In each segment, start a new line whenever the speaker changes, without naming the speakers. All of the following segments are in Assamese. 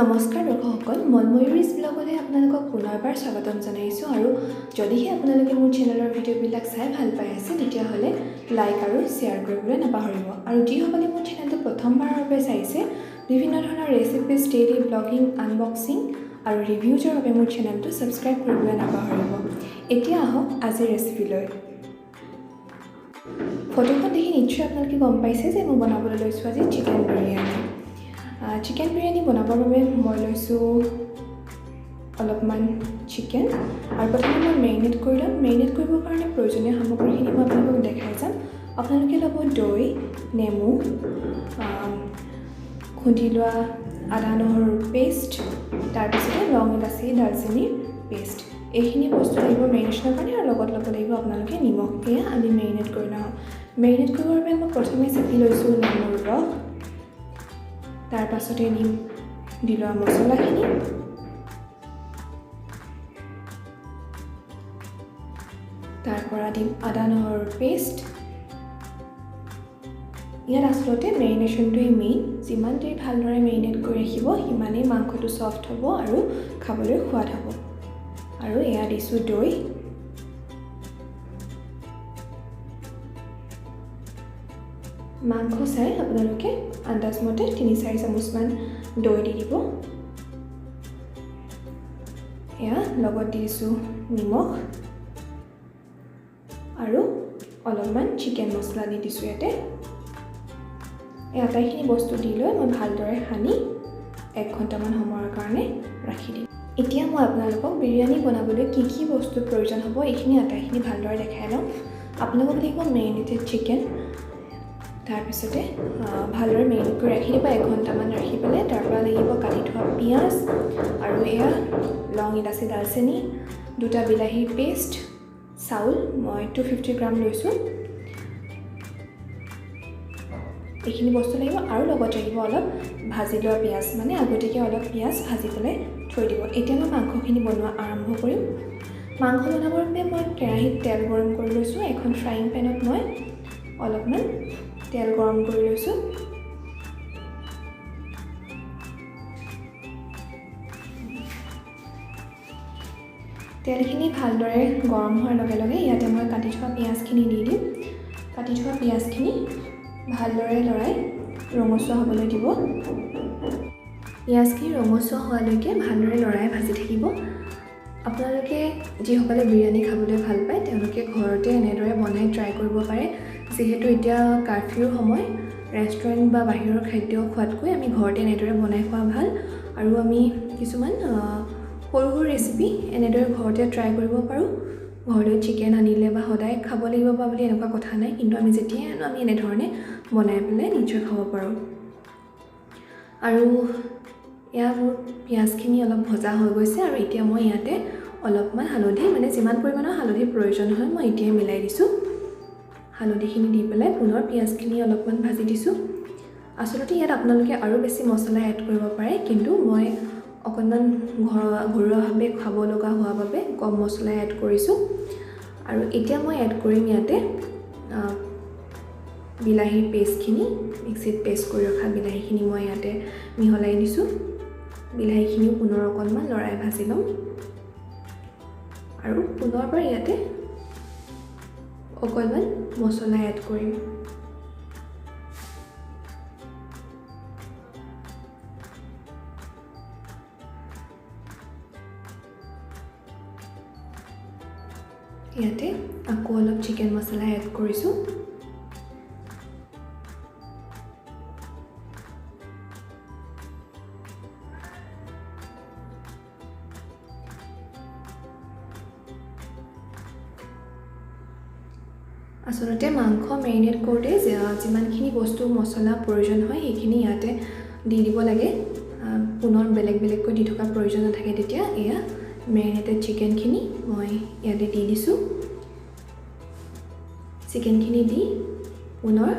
নমস্কাৰ দৰ্শকসকল, মলময়ুৰীজ ব্লগলৈ আপোনালোকক পুনৰবাৰ স্বাগতম জনাইছোঁ। আৰু যদিহে আপোনালোকে মোৰ চেনেলৰ ভিডিঅ'বিলাক চাই ভাল পাই আছে তেতিয়াহ'লে লাইক আৰু শ্বেয়াৰ কৰিবলৈ নাপাহৰিব। আৰু যিসকলে মোৰ চেনেলটো প্ৰথমবাৰৰ বাবে চাইছে, বিভিন্ন ধৰণৰ ৰেচিপিজ, ডেইলি ব্লগিং, আনবক্সিং আৰু ৰিভিউজৰ বাবে মোৰ চেনেলটো ছাবস্ক্ৰাইব কৰিবলৈ নাপাহৰিব। এতিয়া আহক আজিৰ ৰেচিপিলৈ। ফটোখন দেখি নিশ্চয় আপোনালোকে গম পাইছে যে মই বনাবলৈ লৈছোঁ আজি চিকেন বিৰিয়ানী। চিকেন বিৰিয়ানী বনাবৰ বাবে মই লৈছোঁ অলপমান চিকেন, আৰু প্ৰথমে মই মেৰিনেট কৰি ল'ম। মেৰিনেট কৰিবৰ কাৰণে প্ৰয়োজনীয় সামগ্ৰীখিনি মই আপোনালোকক দেখাই যাম। আপোনালোকে ল'ব দৈ, নেমু, খুন্দি লোৱা আদা নহৰুৰ পেষ্ট, তাৰপিছতে লং, ইলাচি, দালচেনিৰ পেষ্ট। এইখিনি বস্তু লাগিব মেৰিনেশ্যনৰ কাৰণে, আৰু লগত ল'ব লাগিব আপোনালোকে নিমখ। এয়া আমি মেৰিনেট কৰি লওঁ। মেৰিনেট কৰিবৰ বাবে মই প্ৰথমে চেপি লৈছোঁ নেমুৰ ৰস, তাৰ পাছতে দি লোৱা মছলাখিনি, তাৰ পৰা দিম আদা নহৰুৰ পেষ্ট। ইয়াত আচলতে মেৰিনেশ্যনটোৱেই মেইন। যিমান দেৰি ভালদৰে মেৰিনেট কৰি ৰাখিব সিমানেই মাংসটো ছফ্ট হ'ব আৰু খাবলৈ সোৱাদ হ'ব। আৰু এয়া দিছোঁ দৈ। মাংস চাই আপোনালোকে আন্দাজমতে ৩-৪ চামুচমান দৈ দি দিব। এয়া লগত দি দিছোঁ নিমখ আৰু অলপমান চিকেন মছলা দি দিছোঁ ইয়াতে। এই আটাইখিনি বস্তু দি লৈ মই ভালদৰে সানি 1 ঘণ্টামান সময়ৰ কাৰণে ৰাখি দিম। এতিয়া মই আপোনালোকক বিৰিয়ানী বনাবলৈ কি কি বস্তুৰ প্ৰয়োজন হ'ব এইখিনি আটাইখিনি ভালদৰে দেখাই লওঁ। আপোনালোকক লাগিব মেৰিনেটেড চিকেন, তাৰপিছতে ভালদৰে মেৰিনেট কৰি ৰাখি দিব 1 ঘণ্টামান ৰাখি পেলাই। তাৰপৰা লাগিব কাটি থোৱা পিঁয়াজ, আৰু এয়া লং, ইলাচি, দালচেনি, 2টা বিলাহীৰ পেষ্ট, চাউল মই 250 গ্ৰাম লৈছোঁ। এইখিনি বস্তু লাগিব, আৰু লগত লাগিব অলপ ভাজি লোৱা পিঁয়াজ, মানে আগতীয়াকৈ অলপ পিঁয়াজ ভাজি পেলাই থৈ দিব। এতিয়া মই মাংসখিনি বনোৱা আৰম্ভ কৰিম। মাংস বনাবৰ বাবে মই কেৰাহীত তেল গৰম কৰি লৈছোঁ। এখন ফ্ৰাইং পেনত মই অলপমান তেল গৰম কৰি লৈছোঁ। তেলখিনি ভালদৰে গৰম হোৱাৰ লগে লগে ইয়াতে মই কাটি থোৱা পিঁয়াজখিনি দি দিম। কাটি থোৱা পিঁয়াজখিনি ভালদৰে লৰাই ৰঙচুৱা হ'বলৈ দিব। পিঁয়াজখিনি ৰঙচুৱা হোৱালৈকে ভালদৰে লৰাই ভাজি থাকিব। আপোনালোকে যিসকলে বিৰিয়ানী খাবলৈ ভাল পায় তেওঁলোকে ঘৰতে এনেদৰে বনাই ট্ৰাই কৰিব পাৰে। যিহেতু এতিয়া কাৰফিউৰ সময়, ৰেষ্টুৰেণ্ট বা বাহিৰৰ খাদ্য খোৱাতকৈ আমি ঘৰতে এনেদৰে বনাই খোৱা ভাল। আৰু আমি কিছুমান সৰু সৰু ৰেচিপি এনেদৰে ঘৰতে ট্ৰাই কৰিব পাৰোঁ। ঘৰলৈ চিকেন আনিলে বা সদায় খাব লাগিব বা বুলি এনেকুৱা কথা নাই, কিন্তু আমি যেতিয়াই আনো আমি এনেধৰণে বনাই পেলাই নিশ্চয় খাব পাৰোঁ। আৰু এয়া মোৰ পিঁয়াজখিনি অলপ ভজা হৈ গৈছে, আৰু এতিয়া মই ইয়াতে অলপমান হালধি, মানে যিমান পৰিমাণৰ হালধিৰ প্ৰয়োজন হয় মই এতিয়াই মিলাই দিছোঁ। হালধিখিনি দি পেলাই পুনৰ পিঁয়াজখিনি অলপমান ভাজি দিছোঁ। আচলতে ইয়াত আপোনালোকে আৰু বেছি মছলা এড কৰিব পাৰে, কিন্তু মই অকণমান ঘৰুৱাভাৱে খাব লগা হোৱা বাবে কম মছলা এড কৰিছোঁ। আৰু এতিয়া মই এড কৰিম ইয়াতে বিলাহীৰ পেষ্টখিনি, মিক্সিত পেষ্ট কৰি ৰখা বিলাহীখিনি মই ইয়াতে মিহলাই দিছোঁ। বিলাহীখিনিও পুনৰ অকণমান লৰাই ভাজি ল'ম, আৰু পুনৰবাৰ ইয়াতে অকণমান মছলা এড কৰিম। ইয়াতে আকৌ অলপ চিকেন মছলা এড কৰিছোঁ। আচলতে মাংস মেৰিনেট কৰোঁতে যিমানখিনি বস্তু মছলা প্ৰয়োজন হয় সেইখিনি ইয়াতে দি দিব লাগে। পুনৰ বেলেগ বেলেগকৈ দি থকাৰ প্ৰয়োজন নাথাকে তেতিয়া। এয়া মেৰিনেটেড চিকেনখিনি মই ইয়াতে দি দিছোঁ। চিকেনখিনি দি পুনৰ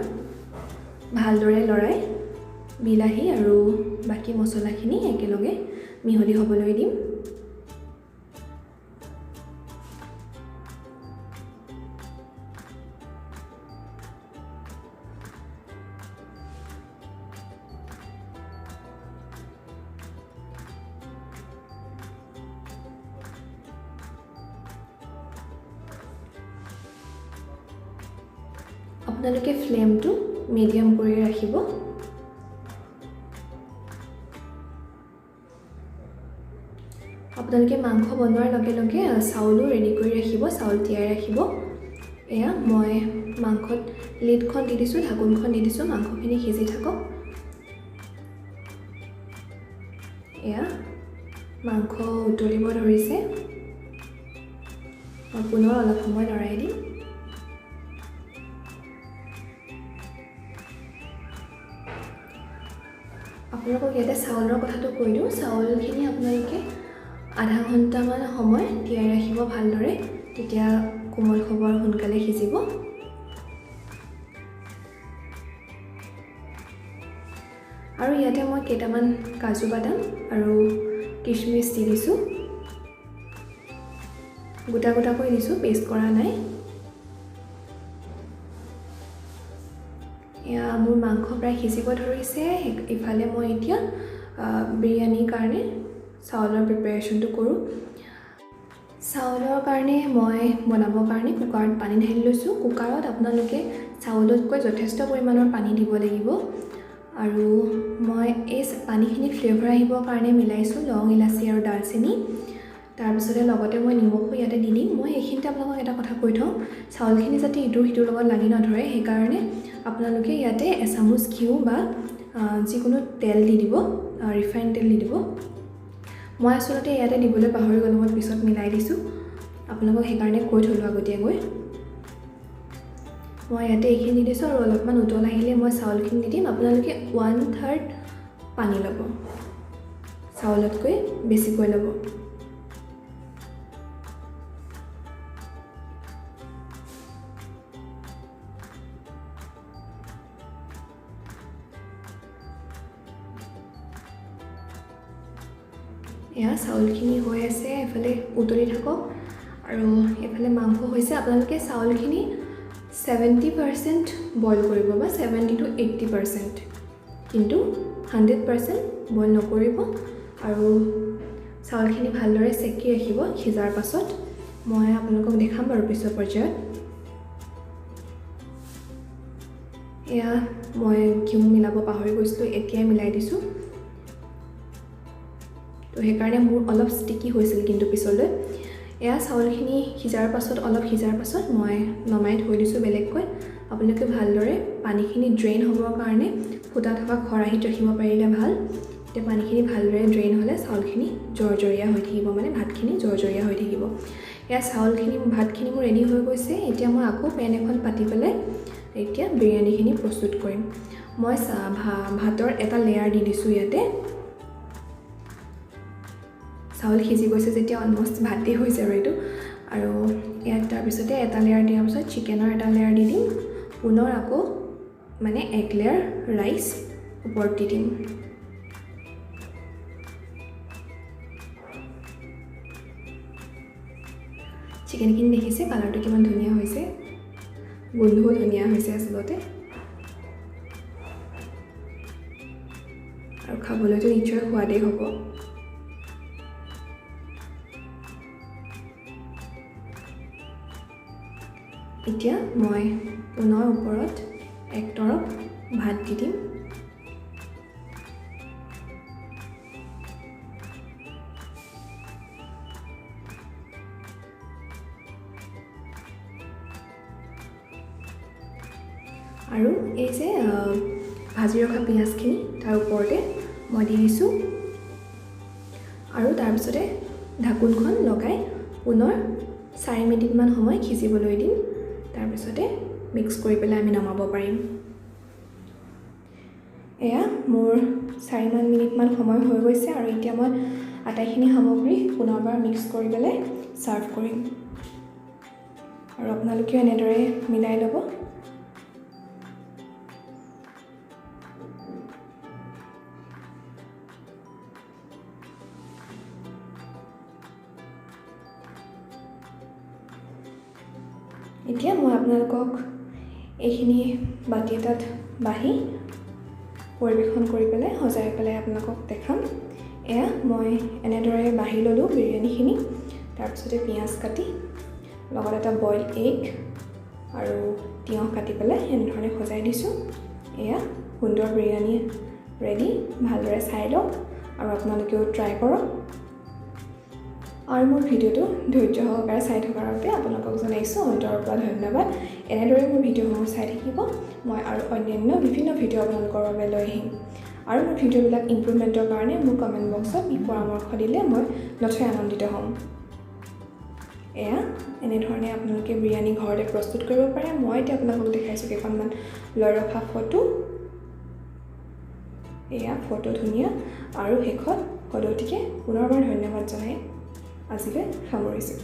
ভালদৰে লৰাই বিলাহী আৰু বাকী মছলাখিনি একেলগে মিহলি হ'বলৈ দিম। আপোনালোকে ফ্লেমটো মিডিয়াম কৰি ৰাখিব। আপোনালোকে মাংস বনোৱাৰ লগে লগে চাউলো ৰেডি কৰি ৰাখিব, চাউল তিয়াই ৰাখিব। এয়া মই মাংসত লিডখন দি দিছোঁ, ঢাকোনখন দি দিছোঁ, মাংসখিনি সিজি থাকক। এয়া মাংস উতলিব ধৰিছে, মই পুনৰ অলপ সময় লৰাই দিম। আপোনালোকক ইয়াতে চাউলৰ কথাটো কৈ দিওঁ, চাউলখিনি আপোনালোকে আধা ঘণ্টামান সময় তিয়াই ৰাখিব ভালদৰে, তেতিয়া কোমল হ'ব আৰু সোনকালে সিজিব। আৰু ইয়াতে মই কেইটামান কাজু বাদাম আৰু কিচমিচ দি দিছোঁ, গোটা গোটাকৈ দিছোঁ, পেষ্ট কৰা নাই। এয়া মোৰ মাংস প্ৰায় সিজিব ধৰিছে। ইফালে মই এতিয়া বিৰিয়ানীৰ কাৰণে চাউলৰ প্ৰিপাৰেশ্যনটো কৰোঁ। চাউলৰ কাৰণে মই বনাবৰ কাৰণে কুকাৰত পানী ঢালি লৈছোঁ। কুকাৰত আপোনালোকে চাউলতকৈ যথেষ্ট পৰিমাণৰ পানী দিব লাগিব। আৰু মই এই পানীখিনিত ফ্লেভাৰ আহিবৰ কাৰণে মিলাইছোঁ লং, ইলাচি আৰু দালচেনি। তাৰপিছতে লগতে মই নিমখো ইয়াতে দি দিম। মই এইখিনিতে আপোনালোকক এটা কথা কৈ থওঁ, চাউলখিনি যাতে ইটোৰ সিটোৰ লগত লাগি নধৰে, সেইকাৰণে আপোনালোকে ইয়াতে এচামুচ ঘিউ বা যিকোনো তেল দি দিব, ৰিফাইন তেল দি দিব। মই আচলতে ইয়াতে দিবলৈ পাহৰি গ'লোঁ, মই পিছত মিলাই দিছোঁ, আপোনালোকক সেইকাৰণে কৈ থ'লোঁ আগতীয়াকৈ। মই ইয়াতে এইখিনি দি দিছোঁ আৰু অলপমান উতল আহিলে মই চাউলখিনি দি দিম। আপোনালোকে 1/3 পানী ল'ব, চাউলতকৈ বেছিকৈ ল'ব। এয়া চাউলখিনি হৈ আছে, এফালে উতলি থাকক আৰু এফালে মাংস হৈছে। আপোনালোকে চাউলখিনি 70% বইল কৰিব বা 70 to 80%, কিন্তু 100% বইল নকৰিব। আৰু চাউলখিনি ভালদৰে চেকি ৰাখিব সিজাৰ পাছত। মই আপোনালোকক দেখাম বাৰু পিছৰ পৰ্যায়ত। এয়া মই ঘিউ মিলাব পাহৰি গৈছিলোঁ, এতিয়াই মিলাই দিছোঁ। তো সেইকাৰণে মোৰ অলপ ষ্টিকি হৈছিল কিন্তু পিছলৈ। এয়া চাউলখিনি সিজাৰ পাছত, অলপ সিজাৰ পাছত মই নমাই থৈ দিছোঁ বেলেগকৈ। আপোনালোকে ভালদৰে পানীখিনি ড্ৰেইন হ'বৰ কাৰণে ফুটা থকা খৰাহীত ৰাখিব পাৰিলে ভাল। এতিয়া পানীখিনি ভালদৰে ড্ৰেইন হ'লে চাউলখিনি জৰজৰীয়া হৈ থাকিব, মানে ভাতখিনি জৰজৰীয়া হৈ থাকিব। এয়া ভাতখিনি মোৰ ৰেডি হৈ গৈছে। এতিয়া মই আকৌ পেন এখন পাতি পেলাই এতিয়া বিৰিয়ানীখিনি প্ৰস্তুত কৰিম। মই ভাতৰ এটা লেয়াৰ দি দিছোঁ ইয়াতে। চাউল সিজি গৈছে যেতিয়া অলমষ্ট ভাতেই হৈছে আৰু এইটো। আৰু ইয়াত তাৰপিছতে এটা লেয়াৰ দিয়াৰ পিছত চিকেনৰ এটা লেয়াৰ দি দিম, পুনৰ আকৌ মানে এক লেয়াৰ ৰাইচ ওপৰত দি দিম। চিকেনখিনি দেখিছে কালাৰটো কিমান ধুনীয়া হৈছে, গোন্ধও ধুনীয়া হৈছে আচলতে, আৰু খাবলৈতো নিশ্চয় সোৱাদেই হ'ব। এতিয়া মই পুনৰ ওপৰত এক তৰপ ভাত দি দিম। আৰু এই যে ভাজি ৰখা পিঁয়াজখিনি তাৰ ওপৰতে মই দি দিছোঁ। আৰু তাৰপিছতে ঢাকোনখন লগাই পুনৰ 4 মিনিটমান সময় সিজিবলৈ দিম। তাৰপিছতে মিক্স কৰি পেলাই আমি নমাব পাৰিম। এয়া মোৰ 4 মিনিটমান সময় হৈ গৈছে আৰু এতিয়া মই আটাইখিনি সামগ্ৰী পুনৰবাৰ মিক্স কৰি পেলাই ছাৰ্ভ কৰিম। আৰু আপোনালোকেও এনেদৰে মিলাই ল'ব। এতিয়া মই আপোনালোকক এইখিনি বাতি এটাত বাঢ়ি পৰিৱেশন কৰি পেলাই সজাই পেলাই আপোনালোকক দেখাম। এয়া মই এনেদৰে বাঢ়ি ল'লোঁ বিৰিয়ানীখিনি, তাৰপিছতে পিঁয়াজ কাটি, লগত এটা বইল এগ আৰু তিয়ঁহ কাটি পেলাই এনেধৰণে সজাই দিছোঁ। এয়া সুন্দৰ বিৰিয়ানী ৰেডি। ভালদৰে চাই লওক আৰু আপোনালোকেও ট্ৰাই কৰক। আৰু মোৰ ভিডিঅ'টো ধৈৰ্য সহকাৰে চাই থকাৰ বাবে আপোনালোকক জনাইছোঁ অন্তৰৰ পৰা ধন্যবাদ। এনেদৰে মোৰ ভিডিঅ'সমূহ চাই থাকিব। মই আৰু অন্যান্য বিভিন্ন ভিডিঅ' আপোনালোকৰ বাবে লৈ আহিম। আৰু মোৰ ভিডিঅ'বিলাক ইম্প্ৰুভমেণ্টৰ কাৰণে মোৰ কমেণ্ট বক্সত পৰামৰ্শ দিলে মই নথৈ আনন্দিত হ'ম। এয়া এনেধৰণে আপোনালোকে বিৰিয়ানী ঘৰতে প্ৰস্তুত কৰিব পাৰে। মই এতিয়া আপোনালোকক দেখাইছোঁ কেইখনমান লৈ ৰখা ফটো। এয়া ফটো ধুনীয়া। আৰু শেষত সদৌতিকে পুনৰবাৰ ধন্যবাদ জনাই আজিলৈ সামৰিছোঁ।